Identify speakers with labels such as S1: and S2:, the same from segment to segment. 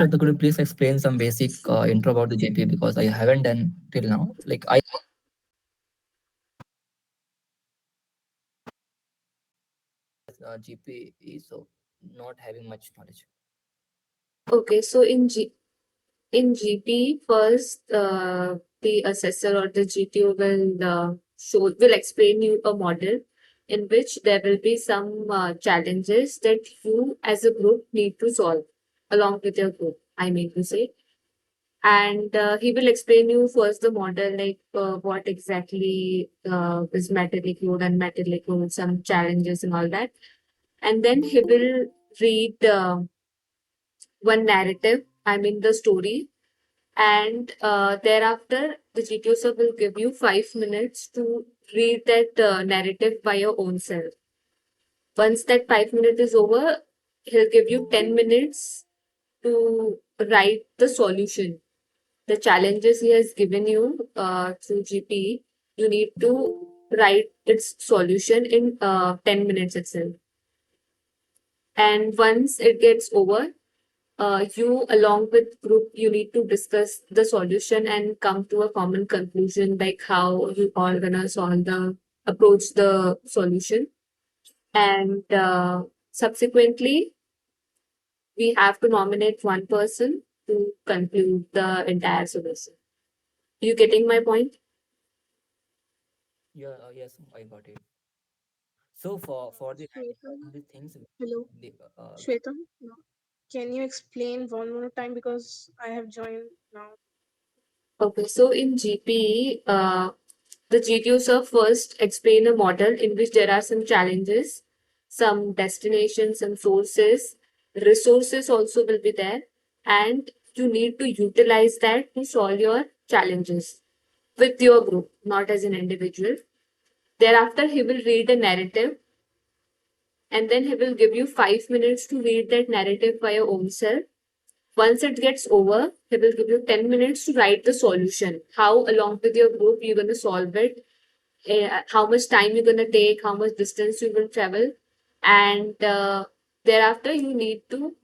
S1: Could you please explain some basic intro about the GP because I haven't done till now. Like I GP is so not having much knowledge.
S2: Okay, so in GP, first the assessor or the GTO will explain you a model in which there will be some challenges that you as a group need to solve along with your group. I mean to say, and he will explain you first the model, like what exactly is metallic load and metallic load, some challenges and all that, and then he will read one narrative. I mean the story, and thereafter the GTO sir will give you 5 minutes to read that narrative by your own self. Once that 5 minutes is over, he'll give you 10 minutes to write the solution. The challenges he has given you through GP, you need to write its solution in 10 minutes itself. And once it gets over, you along with group, you need to discuss the solution and come to a common conclusion, like how you all gonna solve the approach the solution. And subsequently, we have to nominate one person to conclude the entire solution. You getting my point?
S1: Yeah, yes, I got it. So for the
S3: Shwetam,
S1: the things,
S3: hello.
S1: the,
S3: Shwetam, no. Can you explain one more time because I have joined now?
S2: Okay, so in GP, the GTOs are first explain a model in which there are some challenges, some destinations, some sources, resources also will be there, and you need to utilize that to solve your challenges with your group, not as an individual. Thereafter, he will read a narrative, and then he will give you 5 minutes to read that narrative by your own self. Once it gets over, he will give you 10 minutes to write the solution. How, along with your group, you're going to solve it, how much time you're going to take, how much distance you will travel. And thereafter, you need to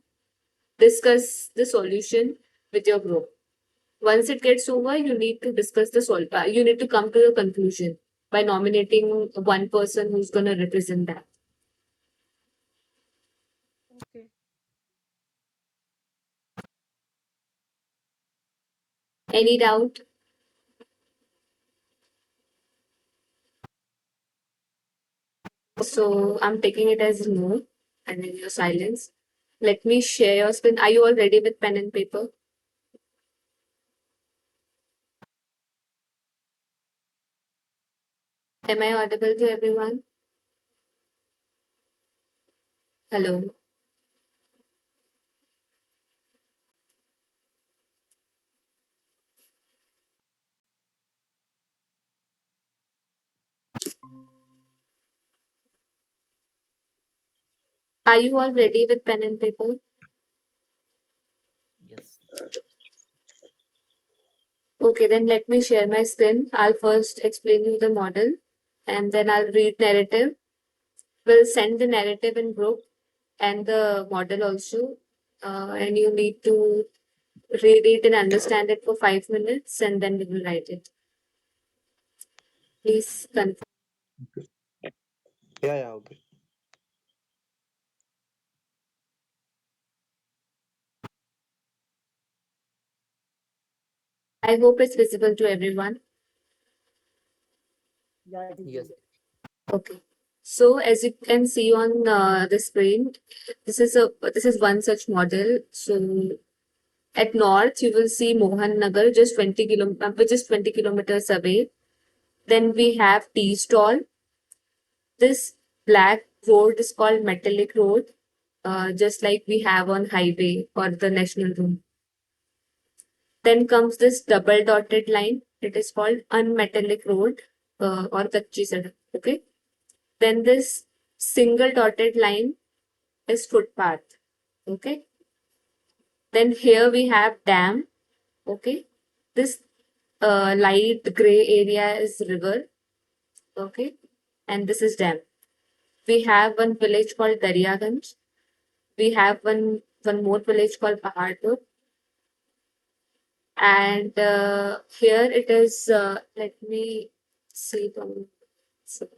S2: discuss the solution with your group. Once it gets over, you need to discuss you need to come to a conclusion by nominating one person who's going to represent that.
S3: Okay.
S2: Any doubt? So I'm taking it as no, and in your silence. Let me share your screen. Are you all ready with pen and paper? Am I audible to everyone? Hello. Are you all ready with pen and paper?
S1: yes,
S2: Okay, then let me share my screen. I'll first explain you the model and then I'll read narrative. We'll send the narrative in group and the model also. And you need to read it and understand it for 5 minutes and then we will write it. Please confirm.
S4: Yeah, yeah, okay.
S2: I hope it's visible to everyone.
S1: yes,
S2: Okay. So as you can see on the screen, this is one such model. So at north, you will see Mohan Nagar, just which is 20 kilometers away. Then we have tea stall. This black road is called metallic road, just like we have on highway or the national road. Then comes this double dotted line. It is called unmetallic road or kachi sadak. Okay. Then this single dotted line is footpath. Okay. Then here we have dam. Okay. This light gray area is river. Okay. And this is dam. We have one village called Daryaganj. We have one more village called Paharpur. And here it is, let me see. So,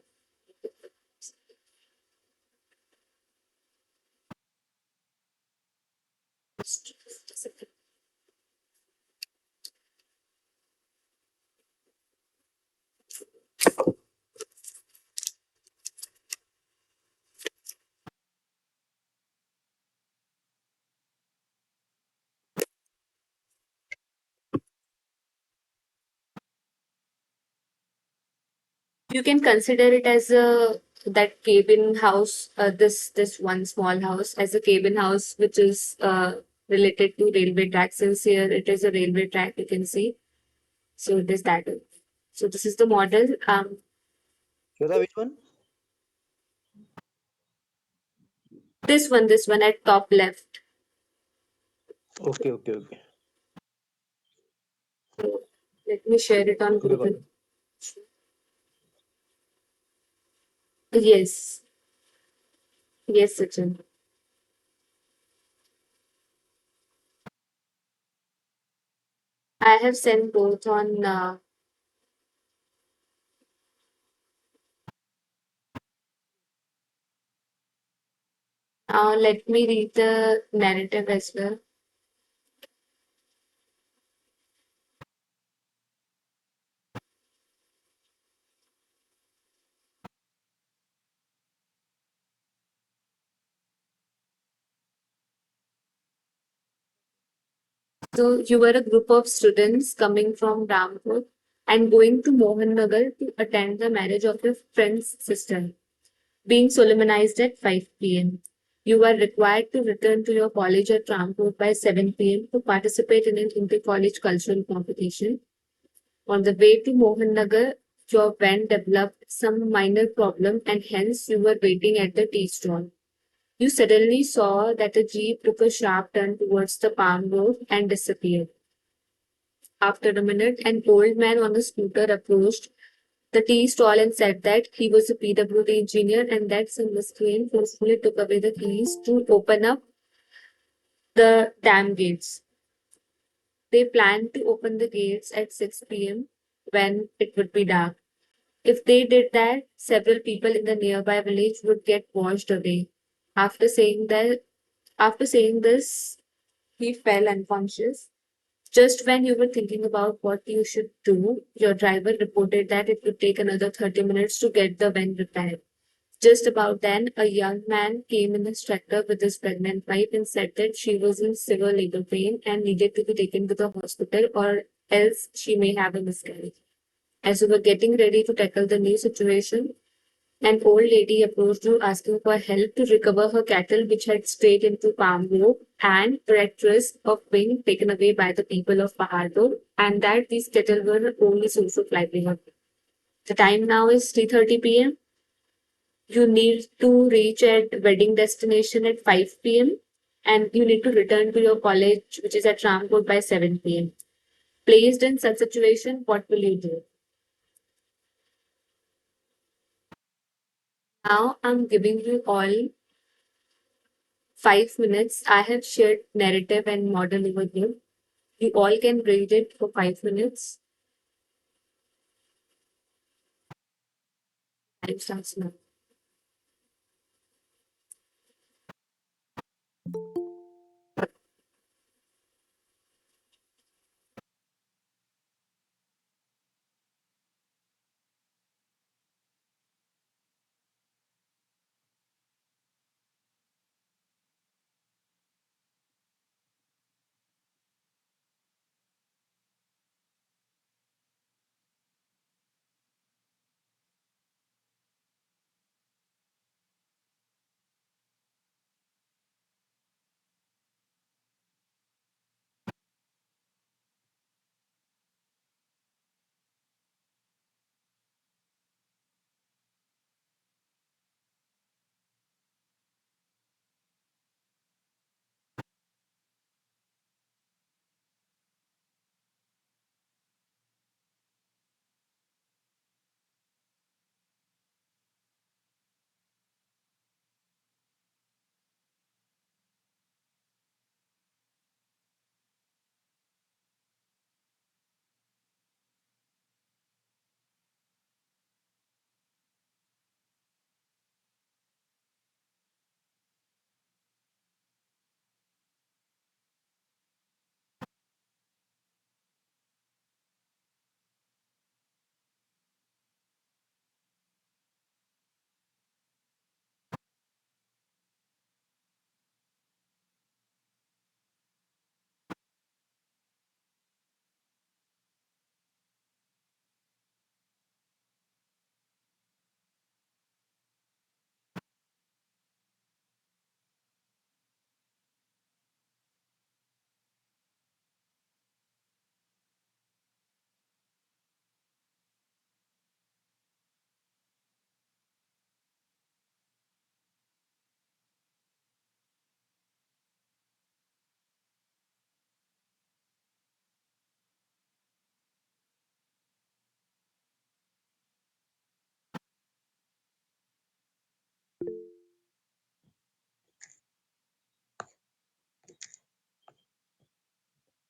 S2: just a second. You can consider it as a that cabin house, this one small house as a cabin house, which is related to railway track. Since here it is a railway track, you can see. So it is that. So this is the model.
S4: Shweta, which one?
S2: This one at top left.
S4: Okay, okay, okay.
S2: So let me share it on
S4: Okay, got
S2: Google.
S4: it.
S2: Yes, yes, Sachin. I have sent both on. Let me read the narrative as well. So you were a group of students coming from Rampur and going to Mohan Nagar to attend the marriage of your friend's sister, being solemnized at 5 p.m. You were required to return to your college at Rampur by 7 p.m. to participate in an inter-college cultural competition. On the way to Mohan Nagar, your van developed some minor problem and hence you were waiting at the tea stall. You suddenly saw that a jeep took a sharp turn towards the Palm Road and disappeared. After a minute, an old man on a scooter approached the tea stall and said that he was a PWD engineer and that some miscreant forcefully took away the keys to open up the dam gates. They planned to open the gates at 6 p.m. when it would be dark. If they did that, several people in the nearby village would get washed away. After saying that, after saying this, he fell unconscious. Just when you were thinking about what you should do, your driver reported that it would take another 30 minutes to get the van repaired. Just about then, a young man came in his tractor with his pregnant wife and said that she was in severe labor pain and needed to be taken to the hospital or else she may have a miscarriage. As we were getting ready to tackle the new situation, an old lady approached you asking for help to recover her cattle, which had strayed into Palm Grove and were at risk of being taken away by the people of Pahardo, and that these cattle were her only source of livelihood. The time now is 3:30 p.m. You need to reach at wedding destination at 5 p.m. and you need to return to your college, which is at Ramkot by 7 p.m. Placed in such situation, what will you do? Now I'm giving you all 5 minutes. I have shared narrative and model over here. You all can read it for 5 minutes. Time starts now.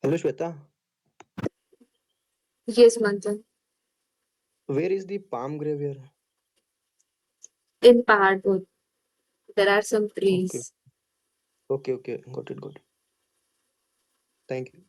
S4: Hello, Shweta.
S2: Yes, Manthan.
S4: Where is the palm graveyard?
S2: In Paharpur, there are some
S4: Okay,
S2: trees.
S4: okay. Got it. Thank you.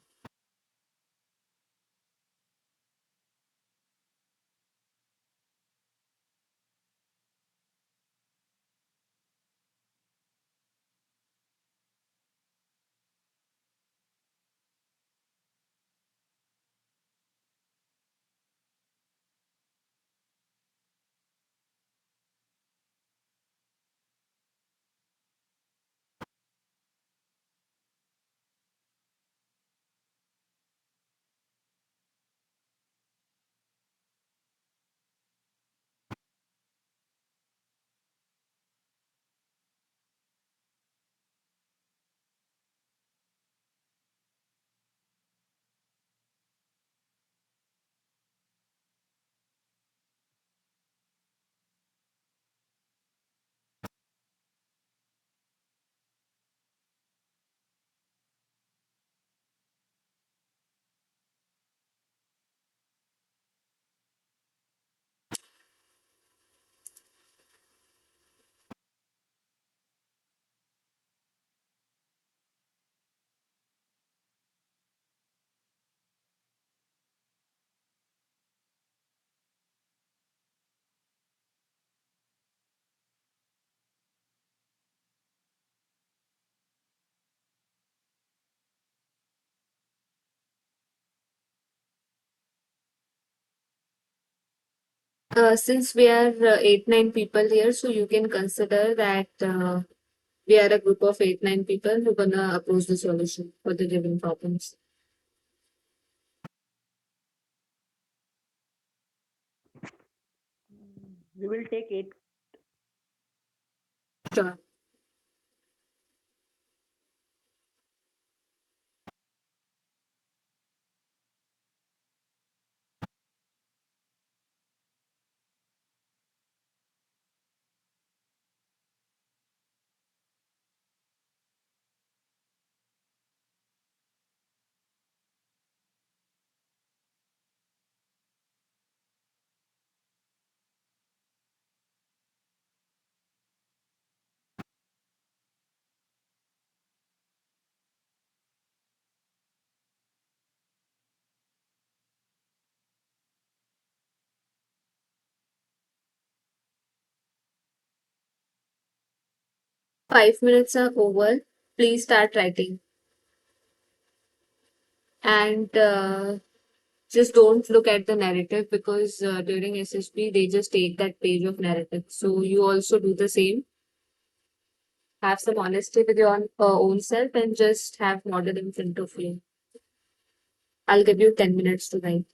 S2: Since we are 8, 9 people here, so you can consider that we are a group of 8, 9 people who gonna approach the solution for the given problems.
S5: We will take 8.
S2: Sure. So 5 minutes are over. Please start writing. And just don't look at the narrative because during SSB they just take that page of narrative. So you also do the same. Have some honesty with your own self and just have model in front of you. I'll give you 10 minutes to write.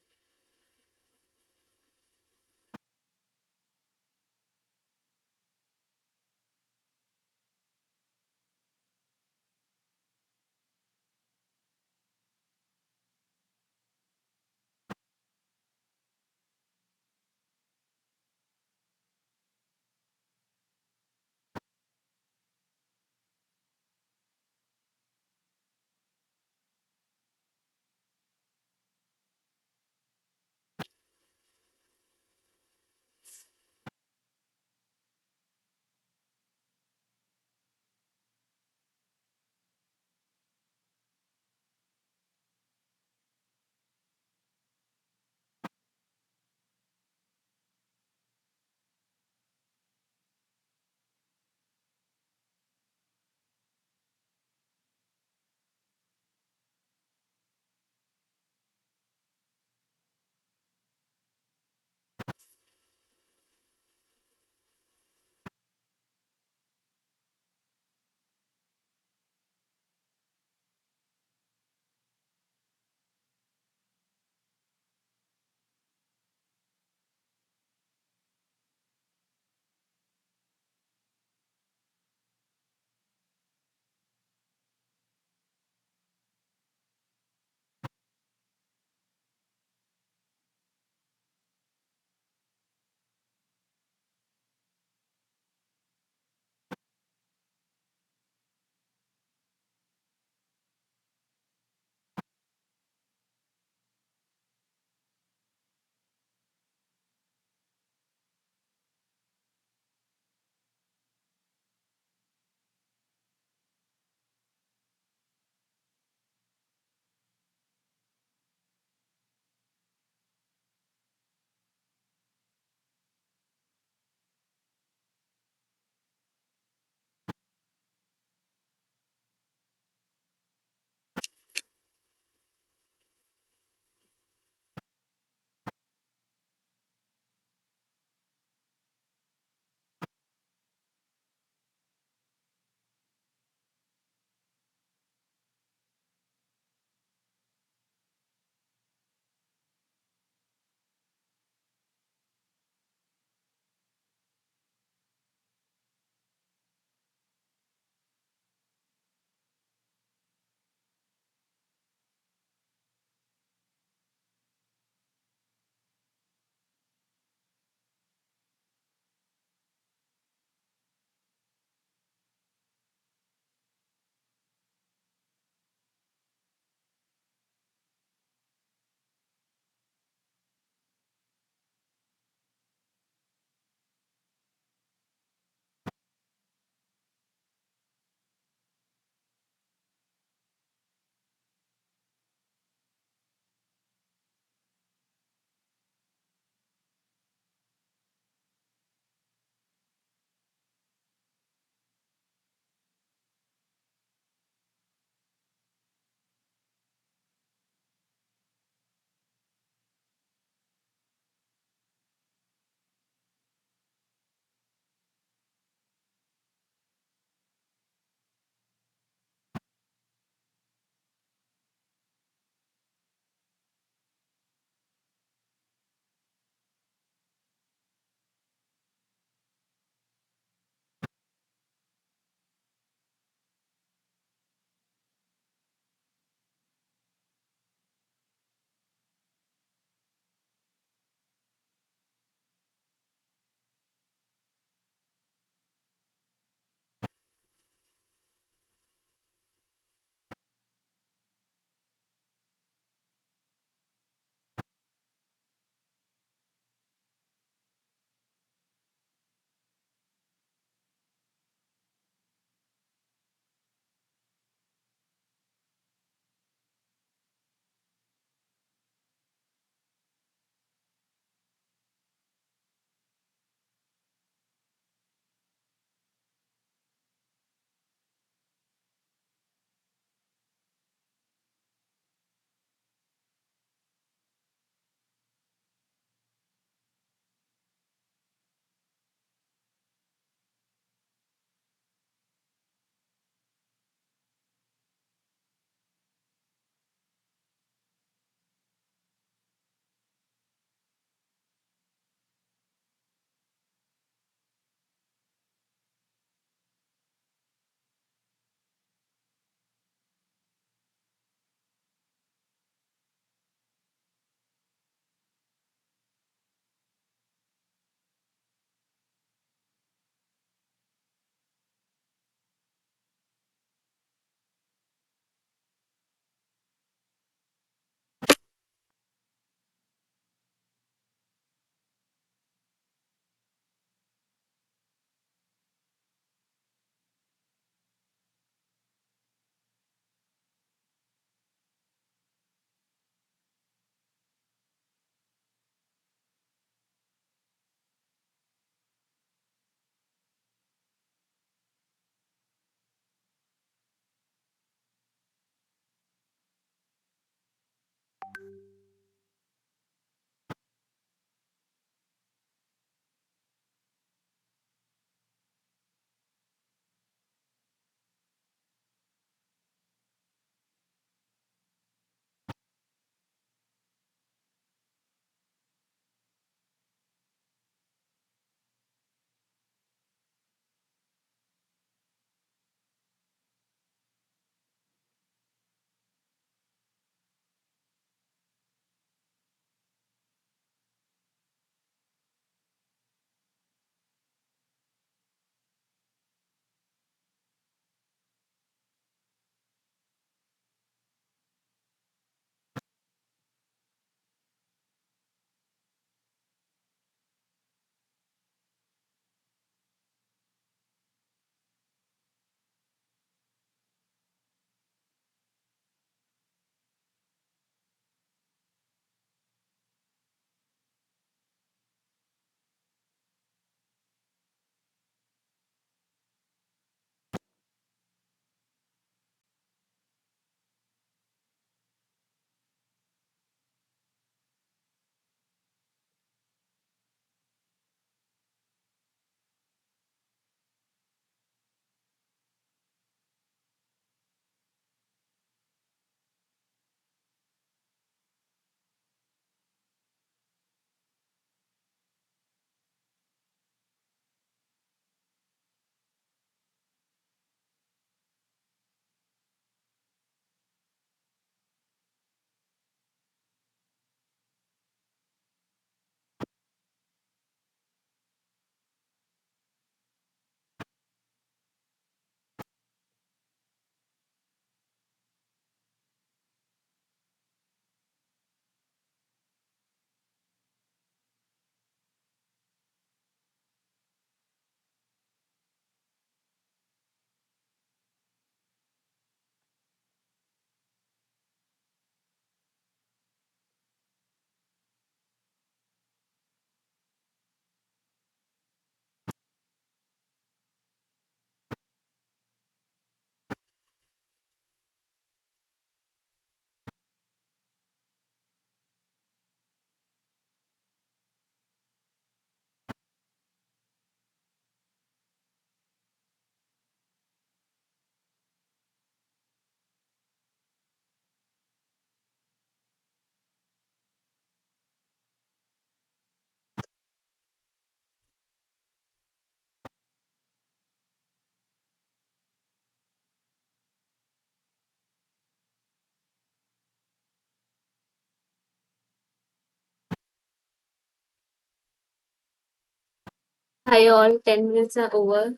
S2: Hi all, 10 minutes are over.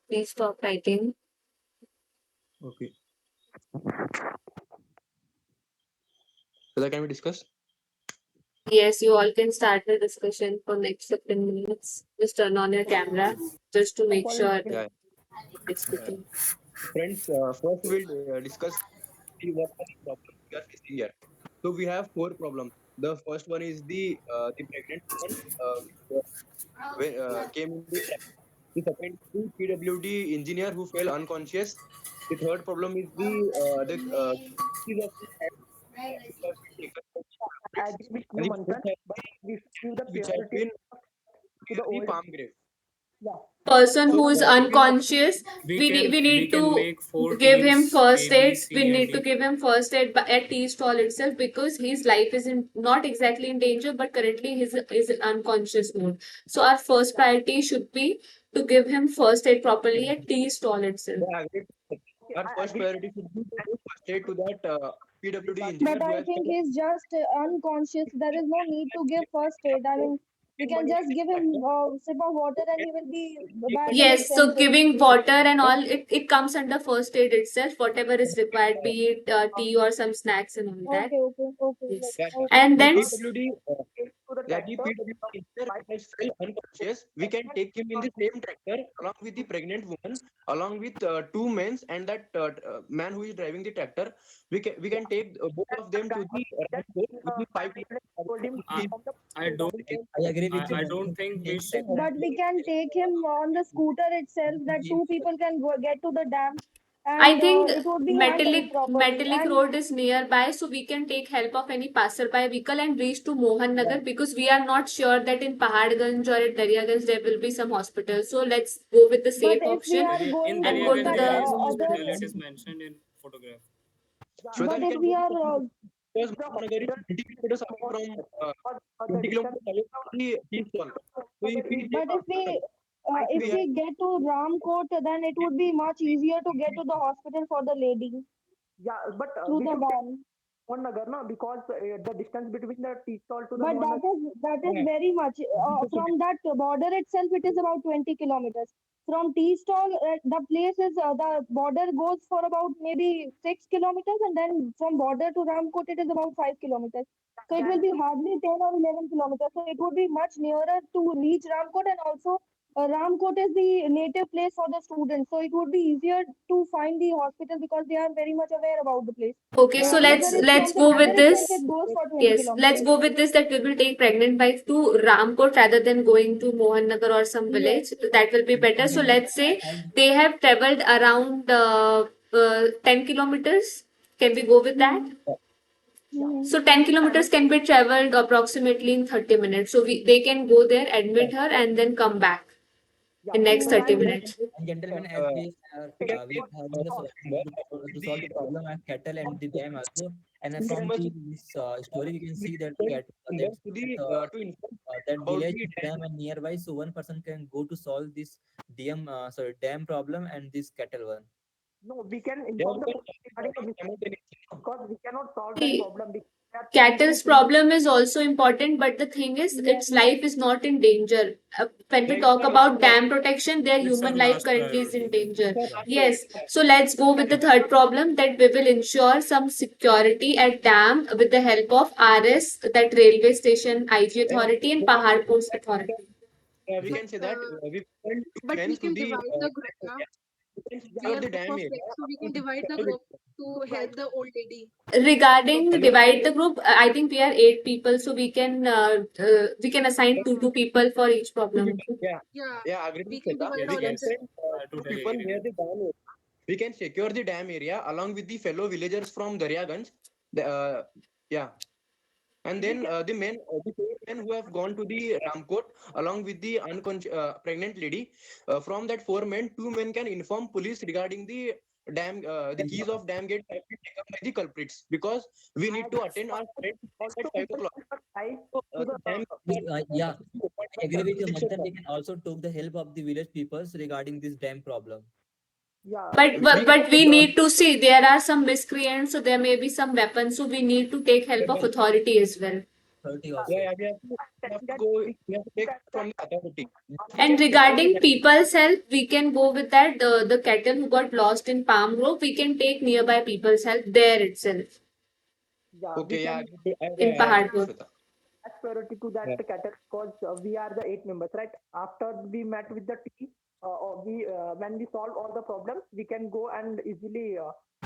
S2: Please stop writing.
S4: Okay. So can we discuss?
S2: Yes, you all can start the discussion for next 15 minutes. Just turn on your camera just to make sure
S4: Yeah.
S2: it's speaking.
S4: Friends, first we'll discuss what are the problems we are facing here. So we have four problems. The first one is the pregnant woman came in the trap. The second is the PWD engineer who fell unconscious. The third problem is the keys of the hand which have been taken by the
S5: I
S4: culprits.
S5: agree with
S4: And
S5: you,
S4: the fourth
S5: Manthan,
S4: has
S5: but
S4: been
S5: we should give the
S4: which has
S5: priority
S4: been
S5: to
S4: near
S5: the
S4: the
S5: old.
S4: palm grave.
S5: Yeah.
S2: Person
S4: So
S2: who is
S4: what we will
S2: unconscious, we need to
S6: make four
S2: give him
S6: teams
S2: first
S6: A, B,
S2: aid. We
S6: C, and
S2: need to
S6: D.
S2: give him first aid at tea stall itself because his life is not exactly in danger, but currently he is in unconscious mode. So our first priority should be to give him first aid properly at tea stall itself.
S4: yeah, agree.
S5: Okay,
S4: Our
S5: I
S4: first
S5: agree.
S4: priority should be to give first aid to that PWD engineer
S7: But
S4: who
S7: I
S4: has
S7: think
S4: fell.
S7: he's just unconscious. There is no need to give first aid. I mean, we can just give him a sip of water and he will be back in his
S2: Yes, so
S7: senses.
S2: giving water and all, it comes under first aid itself, whatever is required, be it tea or some snacks and all that.
S7: Okay, okay, okay,
S2: Yes.
S4: Yeah,
S7: okay.
S2: And
S4: the
S2: then
S4: PWD,
S5: To the
S4: yeah, the
S5: tractor.
S4: PWD engineer who has fell unconscious, we can take him in the same tractor along with the pregnant woman, along with two men and that man who is driving the tractor. We can take both of them to the Ramco, which is 5 kilometers
S5: Told him
S6: I,
S5: from the
S6: I don't
S1: I agree with you.
S6: I
S1: But
S6: don't think we should.
S7: But we can take him on the scooter itself that two people can go, get to the dam
S2: I
S7: and
S2: think
S7: it would be handled
S2: Metallic
S7: properly.
S2: Metallic
S7: And
S2: Road is nearby, so we can take help of any passerby vehicle and reach to Mohan Nagar because we are not sure that in Paharganj or at Daryaganj there will be some hospital. So let's go with the
S7: but
S2: safe
S7: if we
S2: option
S7: are
S6: In
S7: going
S2: and
S7: to
S2: go to
S6: Daryaganj,
S7: that
S6: there is
S2: the
S6: hospital.
S7: other,
S6: It is mentioned in photograph.
S4: Shweta,
S7: but
S4: we
S7: if
S4: can
S7: we
S4: go to
S7: are
S4: because
S5: the
S4: Mohannagar is
S5: hospital
S4: 20 kilometers away from
S5: or the
S4: 20
S5: distance
S4: kilometers away from the tea stall. So if we take
S7: but if
S4: we have
S7: we get to Ramkot, then it would be much easier to get to the hospital for the lady
S5: yeah, but
S7: through
S5: we
S7: the
S5: should take
S7: van.
S5: Mohan Nagar na because the distance between the tea stall to the
S7: But
S5: Mohan Nagar.
S7: that is very much from that border itself. It is about 20 kilometers. From tea stall, the place is the border goes for about maybe 6 kilometers, and then from border to Ramkot it is about 5 kilometers. So it will be hardly 10 or 11 kilometers. So it would be much nearer to reach Ramkot, and also Ramkot is the native place for the students. So it would be easier to find the hospital because they are very much aware about the place.
S2: Okay,
S7: So
S2: so
S7: Mohan Nagar is
S2: let's
S7: from the
S2: go
S7: border
S2: with
S7: itself.
S2: this.
S7: It goes for 20
S2: Yes, let's
S7: kilometers.
S2: go with this that we will take pregnant wife to Ramkot rather than going to Mohan Nagar or some
S7: Yes.
S2: village. That will be better. So
S7: Yes.
S2: let's say they have traveled around 10 kilometers. Can we go with that?
S7: Mhm.
S2: So 10 kilometers can be traveled approximately in 30 minutes. So they can go there, admit her, and then come back
S5: Yeah,
S2: in next
S5: so
S7: Mhm.
S2: 30
S5: and
S2: minutes.
S1: And gentlemen, as
S4: uh,
S1: we
S4: we can
S1: are we
S4: take
S1: are having the
S4: member
S1: to
S4: with
S1: solve the
S4: the
S1: problem at cattle and the dam also. And
S4: we
S1: from
S4: must
S1: the this story, we can
S4: we
S1: see that
S4: send
S1: cat
S4: member
S1: that
S4: to the to inform
S1: that
S4: about
S1: village
S4: the
S1: is dam and nearby, so one person can go to solve this dam problem and this cattle one.
S5: no, we can
S4: yeah
S5: inform
S4: we
S5: the
S4: can
S5: police regarding the mistake
S4: simultaneously.
S5: because we cannot solve that
S2: See,
S5: problem because there are two
S2: cattle's
S5: police.
S2: problem is also important, but the thing is, its life is not in danger. When
S4: Yeah,
S2: we
S4: it's
S2: talk
S4: our last
S2: about dam protection, their
S6: It's our
S2: human life
S6: last
S2: currently is in
S6: priority.
S2: danger.
S4: it's our last
S2: Yes,
S4: priority.
S2: so let's go with the third problem that we will ensure some security at dam with the help of RS, that railway station IG
S4: Yeah,
S2: authority and
S4: we can
S2: Pahar Post
S4: say that
S2: authority.
S4: we
S3: But
S4: can say that we send two
S3: but
S4: men
S3: we
S4: to
S3: can
S4: the
S3: divide the group now.
S4: area. We can
S3: We
S4: secure
S3: are
S4: the
S3: group
S4: dam
S3: of
S4: area
S3: six, so we can
S4: along with
S3: divide
S4: the
S3: the
S4: fellow
S3: group
S4: villagers.
S3: to help the old lady.
S2: Regarding
S4: Hello?
S2: divide the group, I think we are 8 people, so we can assign two people for each
S4: Two
S2: problem.
S4: people. Yeah,
S3: Yeah,
S4: yeah, agree
S3: we
S4: with
S3: can
S4: Shweta.
S3: divide
S6: Yes,
S4: We
S3: all
S4: can
S3: of them.
S6: yes.
S4: send
S6: I
S4: two
S6: totally
S4: people
S6: agree
S4: near
S6: with
S4: the dam area. We can secure the dam area along with the fellow villagers from Daryaganj. Yeah, and
S5: We
S4: then
S5: can
S4: the four men who have gone to the Ramkot along with the pregnant lady. From that four men, two men can inform police regarding the dam. The keys of dam gate have been taken by the culprits because we need to attend our friend at
S5: also
S4: 5 o'clock.
S5: guys
S4: So,
S5: to
S4: the
S5: the
S4: dam
S1: Yeah,
S4: opened
S1: I
S4: by
S1: agree with you,
S4: jurisdiction.
S1: Manthan. We can also took the help of the village peoples regarding this dam problem.
S5: yeah
S2: But,
S4: We
S2: but
S4: can
S2: but we need to see there are some miscreants, so there may be some weapons, so we need to take help of authority as well.
S1: authority
S5: Yeah,
S1: also.
S4: Yeah, we have to
S5: telling that
S4: go.
S5: we
S4: We have to take
S5: that
S4: from the authority. We
S2: And
S4: can
S2: regarding
S4: separate.
S2: people's health, we can go with that. The cattle who got lost in Palm Grove, we can take nearby people's health there itself
S5: yeah, we
S4: Okay, yeah,
S5: can
S2: in
S4: I agree,
S2: Paharpur.
S4: Shweta.
S5: as priority to that
S4: Yeah.
S5: cattle because we are the 8 members, right? After we met with the team, or we when we solve all the problems, we can go and easily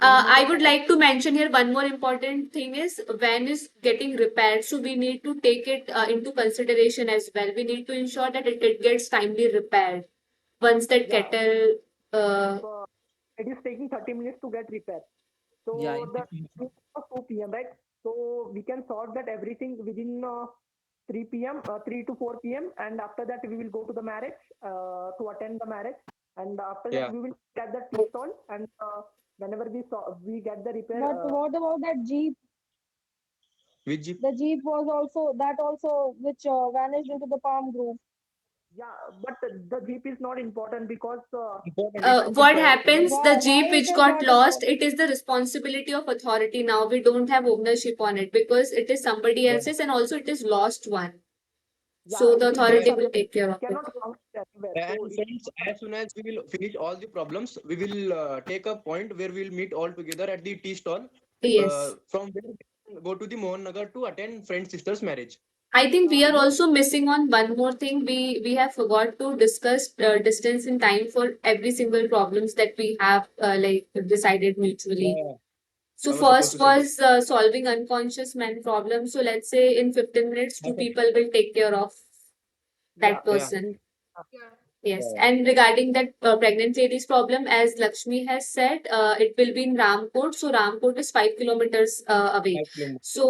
S5: remove
S2: I
S5: the
S2: would
S5: cattle.
S2: like to mention here one more important thing is van is getting repaired, so we need to take it into consideration as well. We need to ensure that it gets timely repaired once that
S5: Yeah,
S2: cattle. Uh,
S5: uh, it is taking 30 minutes to get repaired.
S1: Yeah,
S5: So
S1: in
S5: the
S1: 15
S5: timing was 2 p.m., right? So we can sort that everything within 3 p.m., 3 to 4 p.m. And after that, we will go to the marriage to attend the marriage. And after that,
S4: Yeah.
S5: we will get the tea stall. And whenever we get the repair,
S7: But what about that jeep?
S4: Which jeep?
S7: The jeep was also that also which vanished into the palm grove.
S5: yeah, but the jeep is not important because
S4: Important. It has to
S2: what
S4: travel even.
S2: happens? The
S7: Why
S2: jeep
S7: it
S2: which
S7: is
S2: got
S7: not
S2: lost,
S7: important?
S2: it is the responsibility of authority now. We don't have ownership on it because it is somebody
S4: Yeah.
S2: else's and also it is lost one.
S5: yeah,
S2: So the
S5: it is
S2: authority
S5: just
S2: will take care
S5: we
S2: of it.
S5: cannot count it anywhere. So
S4: And
S5: it
S4: friends, as soon as we will finish all the problems, we will take a point where we will meet all together at the tea stall.
S2: Yes.
S4: From where we can go to the Mohan Nagar to attend friend sister's marriage.
S2: I think we are
S5: yes,
S2: also missing on one more thing. We have forgot to discuss distance in time for every single problems that we have like decided mutually.
S4: Yeah,
S2: So
S4: I was supposed to
S2: first
S4: say that.
S2: was solving unconscious man problem. So let's say in 15 minutes, two people will take care of
S5: yeah,
S2: that
S4: Yeah,
S2: person.
S3: Yeah.
S2: Yes,
S4: yeah,
S2: and regarding that pregnant ladies problem, as Lakshmi has said, it will be in Ramkot. So Ramkot is 5 kilometers away.
S4: 5 kilometers.
S2: So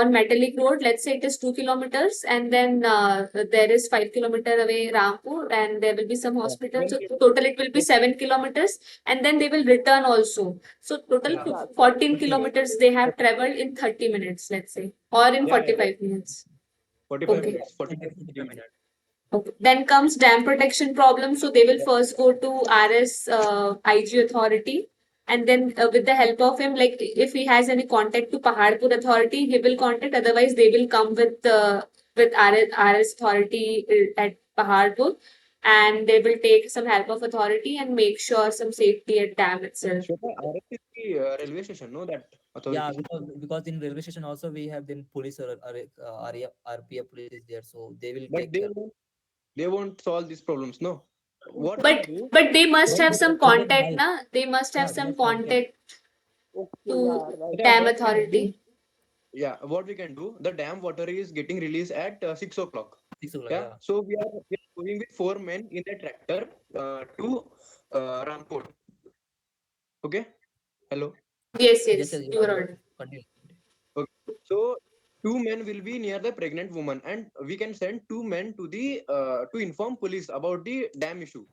S2: on Metallic Road, let's say it is 2 kilometers, and then there is 5 kilometer away Rampur, and there will be some
S4: Yeah,
S2: hospitals. So
S4: 7 kilometers.
S2: total it will be 7 kilometers, and then they will return also. So total
S1: yeah,
S5: yeah.
S2: 14
S1: 40
S2: kilometers they have traveled in 30 minutes, let's say, or in
S4: Yeah, yeah,
S2: 45 minutes.
S4: 45
S2: Okay.
S4: minutes. 45 to 50
S1: 45
S4: minutes.
S1: minutes.
S2: Okay. Then comes dam protection problem. So they will
S4: Yeah,
S2: first go to RS IG authority, and then with the help of him, like if he has any contact to Paharpur authority, he will contact. Otherwise, they will come with RS authority at Paharpur, and they will take some help of authority and make sure some safety at dam itself.
S4: Shweta, RS is the railway station, no? That
S1: Yeah,
S4: authority.
S1: because in railway station also we have then police or RPF police is there, so they will
S4: But
S1: take care.
S4: they won't solve these problems, no? What we
S2: But
S4: do,
S2: but they must
S1: But
S2: have
S1: they,
S2: some
S1: they can
S2: contact,
S1: help.
S2: na? They must have
S1: Yeah, they
S2: some
S1: have contact.
S2: contact
S5: Okay,
S2: to
S5: yeah, right.
S4: yeah,
S2: dam
S4: what we can do,
S2: authority.
S4: yeah, what we can do, the dam water is getting released at 6 o'clock.
S1: 6 o'clock.
S4: Yeah,
S1: Yeah.
S4: so we are going with 4 men in a tractor to Rampur. Okay, hello.
S2: Yes,
S1: Yes,
S2: yes,
S1: yes, you
S2: you
S1: are
S2: are
S1: audible.
S2: right.
S1: Continue.
S4: Okay. So 2 men will be near the pregnant woman, and we can send 2 men to the to inform police about the dam issue.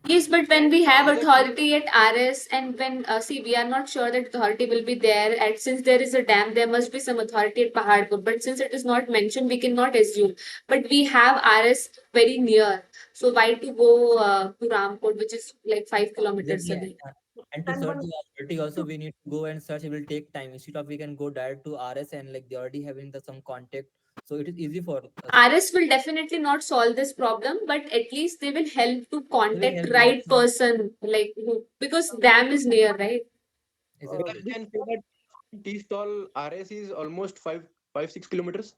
S2: Yes, but when
S4: And
S2: we have
S4: another thing,
S2: authority at RS and when, see, we are not sure that authority will be there. And since there is a dam, there must be some authority at Paharpur. But since it is not mentioned, we cannot assume. But we have RS very near. So why to go to Ramkot, which is like 5 kilometers
S1: Exactly.
S2: away?
S1: And to
S5: And
S1: search
S5: one
S1: the authority also we need to go and search. It will take time. Instead of we can go direct to RS and like they already having the some contact, so it is easy for us.
S2: RS will definitely not solve this problem, but at least they will help to
S1: They will
S2: contact
S1: help.
S2: right
S1: Yes,
S2: person, like who, because dam is near, right?
S4: whether
S1: exactly.
S4: we can say that tea stall RS is almost 5 6 kilometers.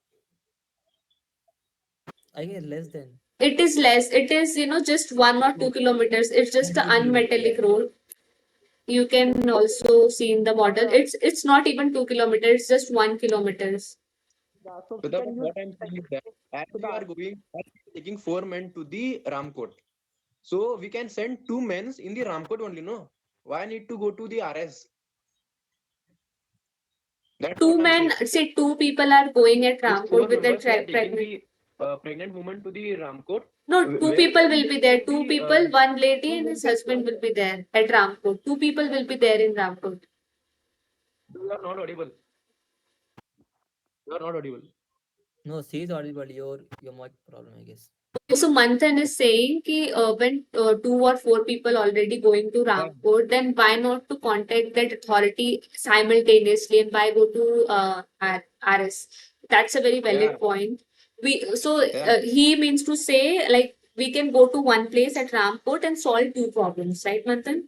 S1: I guess less than
S2: It is less. It is, just 1 or 2 kilometers. It's just an
S1: 1 to 2 kilometers. Yeah.
S2: unmetallic road. You can also see in the model.
S5: uh,
S2: It's not even 2 kilometers, just 1 kilometers.
S5: yeah, so
S4: So
S5: we
S4: that
S5: can use
S4: what I'm saying is that as
S5: to
S4: we are
S5: the
S4: going, as we are taking 4 men to the Ramkot, so we can send 2 men in the Ramkot only. No, why need to go to the RS? That's what
S2: Two
S4: I'm
S2: men,
S4: saying.
S2: say two people are going at
S4: It's
S2: Ramkot
S4: four
S2: with their
S4: members. We are taking
S2: pregnant.
S4: the pregnant woman to the Ramkot,
S2: No, two
S4: where
S2: people
S4: we
S2: will
S4: will
S2: be there.
S4: send
S2: Two
S4: the
S2: people, one lady
S4: two
S2: and
S4: men
S2: his
S4: plus
S2: husband
S4: one.
S2: will be there at Ramkot. Two people will be there in Ramkot.
S4: You are not audible. You are not audible.
S1: No, she is audible. Your mic problem, I guess.
S2: So Manthan is saying कि when 2 or 4 people already going to
S4: Yeah.
S2: Rampur, then why not to contact that authority simultaneously and why go to RS? That's a very valid
S4: Yeah,
S2: point.
S4: yeah,
S2: He means to say like we can go to one place at Rampur and solve two problems, right, Manthan?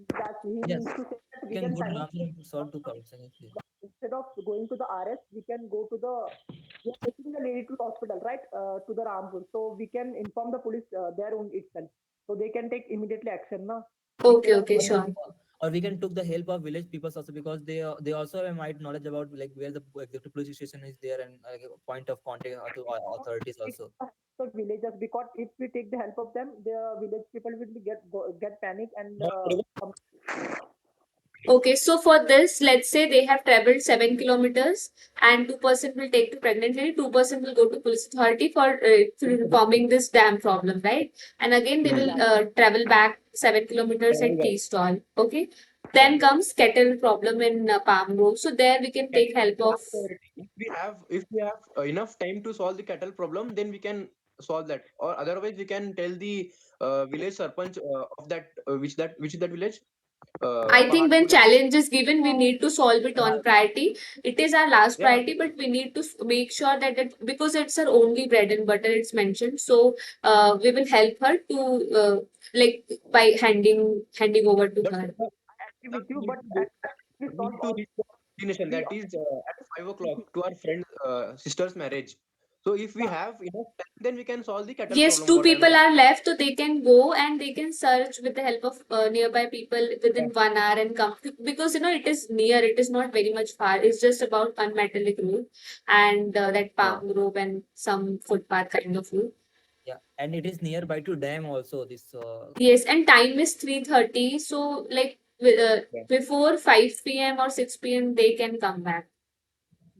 S5: That he
S1: Yes,
S5: means to say that
S1: you
S5: we
S1: can
S5: can
S1: go to Rampur and solve two problems. Exactly.
S5: instead of going to the RS, we can go to the we are taking the lady to the hospital, right? To the Rampur. So we can inform the police their own itself. So they can take immediately action, na?
S2: Okay,
S5: Instead of
S2: okay,
S1: Or we,
S2: sure.
S1: or we can took the help of village people also, because they also have might knowledge about like where the executive police station is there, and a point of contact to authorities
S5: take
S1: also.
S5: the help of villagers, because if we take the help of them, the village people will be get panic and
S2: Okay, so for this, let's say they have traveled 7 kilometers, and 2% will take to pregnant lady, 2% will go to police authority for informing this dam problem, right? And again, they will
S5: yeah,
S2: travel back 7 kilometers at tea stall. Okay,
S1: Yeah.
S2: then comes kettle problem in Palm Grove. So there we can take
S4: cattle
S2: help
S4: is
S2: of.
S4: last priority. If we have enough time to solve the cattle problem, then we can solve that. Or otherwise, we can tell the village sarpanch of that which is that village,
S2: I think when
S4: Pahatpur.
S2: challenge is given, we need to solve it on priority. It is our last
S4: Yeah,
S2: priority, but we need to make sure that because it's our only bread and butter, it's mentioned. So we will help her to like by handing over to
S4: but
S2: her.
S5: I agree with you.
S4: we need
S5: But
S4: to go.
S5: at that we
S4: We
S5: solve
S4: need to
S5: all
S4: reach the destination,
S5: we
S4: that is at 5 o'clock, to our friend sister's marriage. So if we
S5: yeah,
S4: have enough time, then we can solve the cattle
S2: Yes,
S4: problem.
S2: two
S4: What I'm
S2: people
S4: saying.
S2: are left, so they can go and they can search with the help of nearby people
S4: Yeah,
S2: within 1 hour and come because it is near, it is not very much far. It's just about unmetallic road and that
S4: yeah,
S2: palm grove and some footpath kind of route.
S1: Yeah, and it is nearby to dam also. This
S2: Yes, and time is 3:30, so like
S4: yeah.
S2: before 5 p.m. or 6 p.m. they can come back.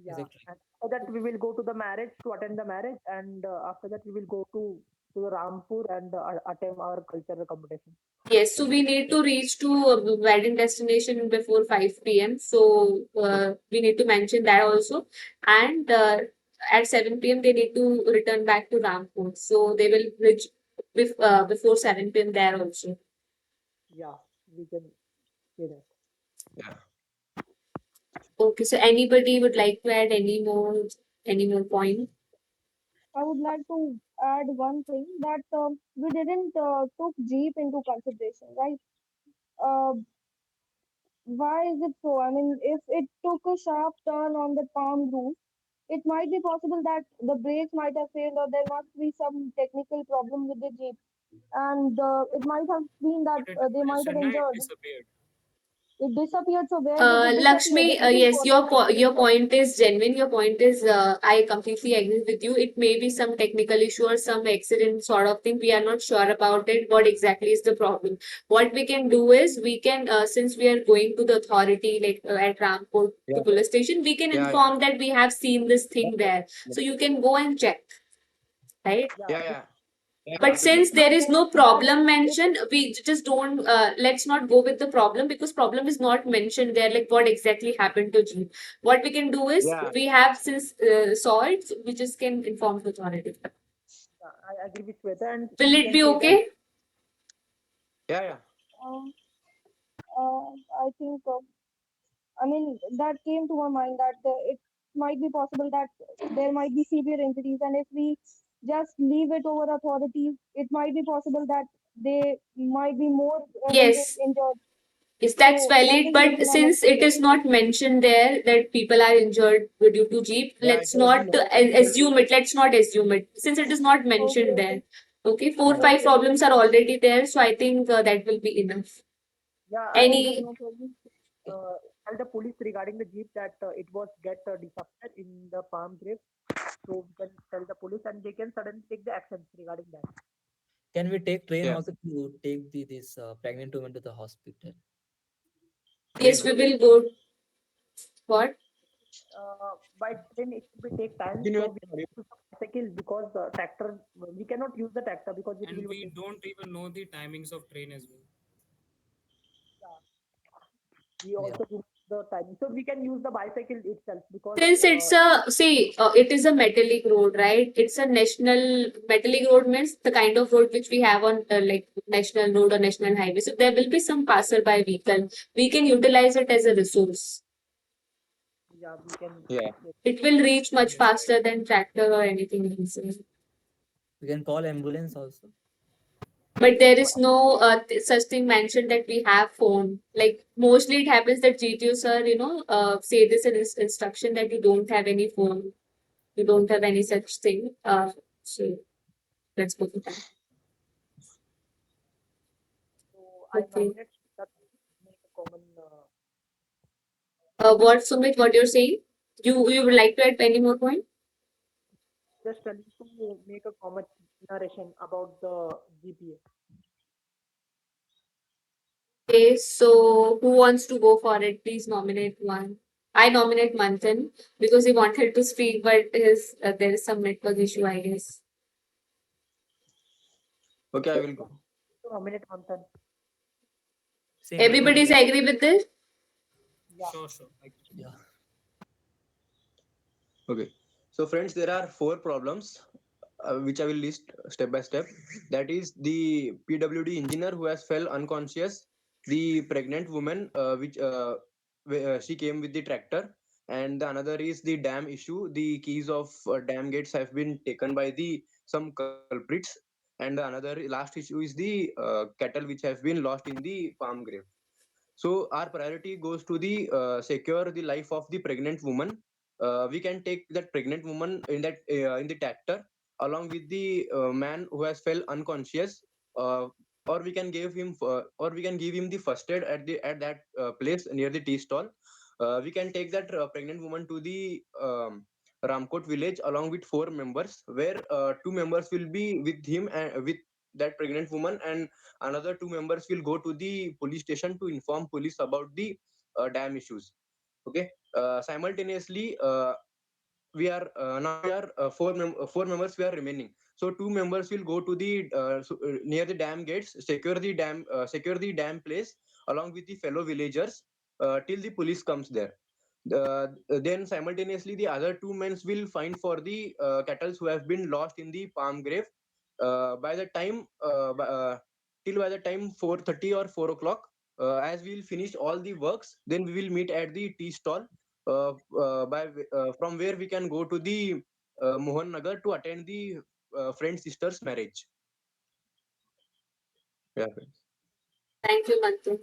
S5: yeah.
S1: exactly.
S5: And after that we will go to the marriage to attend the marriage, and after that we will go to the Rampur and attend our cultural competition.
S2: Yes, so we need to reach to a wedding destination before 5 p.m. So we need to mention that also. And at 7 p.m. they need to return back to Rampur. So they will reach before 7 p.m. there also.
S5: Yeah, we can say that.
S4: Yeah.
S2: Okay, so anybody would like to add any more point?
S7: I would like to add one thing that we didn't took Jeep into consideration, right? Uh, why is it so? I mean, if it took a sharp turn on the palm roof, it might be possible that the brakes might have failed or there must be some technical problem with the Jeep. And it might have been that
S6: But it
S7: they might have
S6: crashed and it
S7: injured.
S6: disappeared.
S7: It disappeared. So where did it disappear?
S2: Lakshmi,
S7: This is
S2: yes,
S7: what I'm trying
S2: your
S7: to ask.
S2: point is genuine. Your point is, I completely agree with you. It may be some technical issue or some accident sort of thing. We are not sure about it. What exactly is the problem? What we can do is we can, since we are going to the authority, like at Rampur to
S4: Yeah,
S2: police station, we can
S4: yeah,
S2: inform that we have seen this thing there.
S4: yeah,
S2: So you can go and check, right?
S5: Yeah,
S4: yeah, yeah, yeah,
S2: But
S4: absolutely.
S2: since there is no
S7: That
S2: problem
S7: it
S2: mentioned, we just don't, let's not go with the problem because problem is not mentioned there, like what exactly happened to Jeep. What we can do is,
S4: Yeah,
S2: we have since saw it, so we just can inform the authority.
S5: I agree with Shweta, and
S2: Will
S5: we
S2: it
S5: can
S2: be
S5: say that
S2: okay?
S4: yeah, yeah.
S7: um, I think I mean that came to my mind that it might be possible that there might be severe injuries, and if we just leave it over authorities, it might be possible that they might be more
S2: Yes.
S7: injured.
S2: Yes, that's
S7: So that
S2: valid.
S7: is the
S2: But
S7: reason I'm
S2: since it
S7: asking.
S2: is not mentioned there that people are injured due to Jeep,
S4: Yeah, it
S2: let's
S4: was the
S2: not
S4: last priority.
S2: assume it. Let's not assume it since it is not
S7: Okay,
S2: mentioned
S7: okay,
S2: there. Okay, four,
S4: Yeah,
S2: five
S7: okay,
S2: problems are already there, so I think that will be enough.
S5: yeah, and
S2: Any
S7: no problem.
S5: tell the police regarding the jeep that it was get disappeared in the palm grave. So we can tell the police, and they can suddenly take the actions regarding that.
S1: Can we take train
S4: yeah.
S1: also to take this pregnant woman to the hospital?
S2: Yes,
S4: Train.
S2: we will go. What?
S5: By train it will take time,
S4: Continue.
S5: so we use the bicycle because the tractor we cannot use the tractor because it
S6: And
S5: will
S6: we don't even know the timings of train as well.
S5: we
S1: Yeah.
S5: also use the timing. So we can use the bicycle itself because
S2: Since it's it is a metallic road, right? It's a national metallic road means the kind of road which we have on like national road or national highway. So there will be some passerby vehicle. We can utilize it as a resource.
S5: Yeah, we can.
S4: Yeah.
S2: It will reach much
S6: Yes, right.
S2: faster than tractor or anything else.
S1: We can call ambulance also.
S2: But there is no such thing mentioned that we have phone. Like mostly it happens that GTO sir, say this in his instruction that you don't have any phone. You don't have any such thing. So let's go to that.
S5: So I
S2: Okay.
S5: nominate that make a common.
S2: What Sumit, what you're saying? You would like to add any more point?
S5: Just telling to make a common narration about the GPA.
S2: Okay, so who wants to go for it? Please nominate one. I nominate Manthan because he wanted to speak, but his there is some network issue, I guess.
S4: Okay, I will go.
S5: To nominate Manthan.
S1: Same. Let me.
S2: Everybody's agree with this?
S5: Yeah.
S6: Sure.
S1: Yeah.
S4: Okay. So, friends, there are four problems which I will list step by step. That is the PWD engineer who has fell unconscious, the pregnant woman she came with the tractor, and the another is the dam issue. The keys of dam gates have been taken by the some culprits, and the another last issue is the cattle which have been lost in the palm grave. So our priority goes to the secure the life of the pregnant woman. We can take that pregnant woman in the tractor along with the man who has fell unconscious, or we can give him the first aid at that place near the tea stall. We can take that pregnant woman to the Ramkot village along with four members, where two members will be with him and with that pregnant woman, and another two members will go to the police station to inform police about the dam issues. Okay. Simultaneously, we are four members we are remaining. So two members will go to the near the dam gates, secure the dam place along with the fellow villagers till the police comes there. Then simultaneously the other two men will find for the cattle who have been lost in the palm grave. By the time till by the time 4:30 or 4 o'clock, as we will finish all the works, then we will meet at the tea stall, from where we can go to the Mohan Nagar to attend the friend sister's marriage. Yeah.
S2: Thank you, Manthan.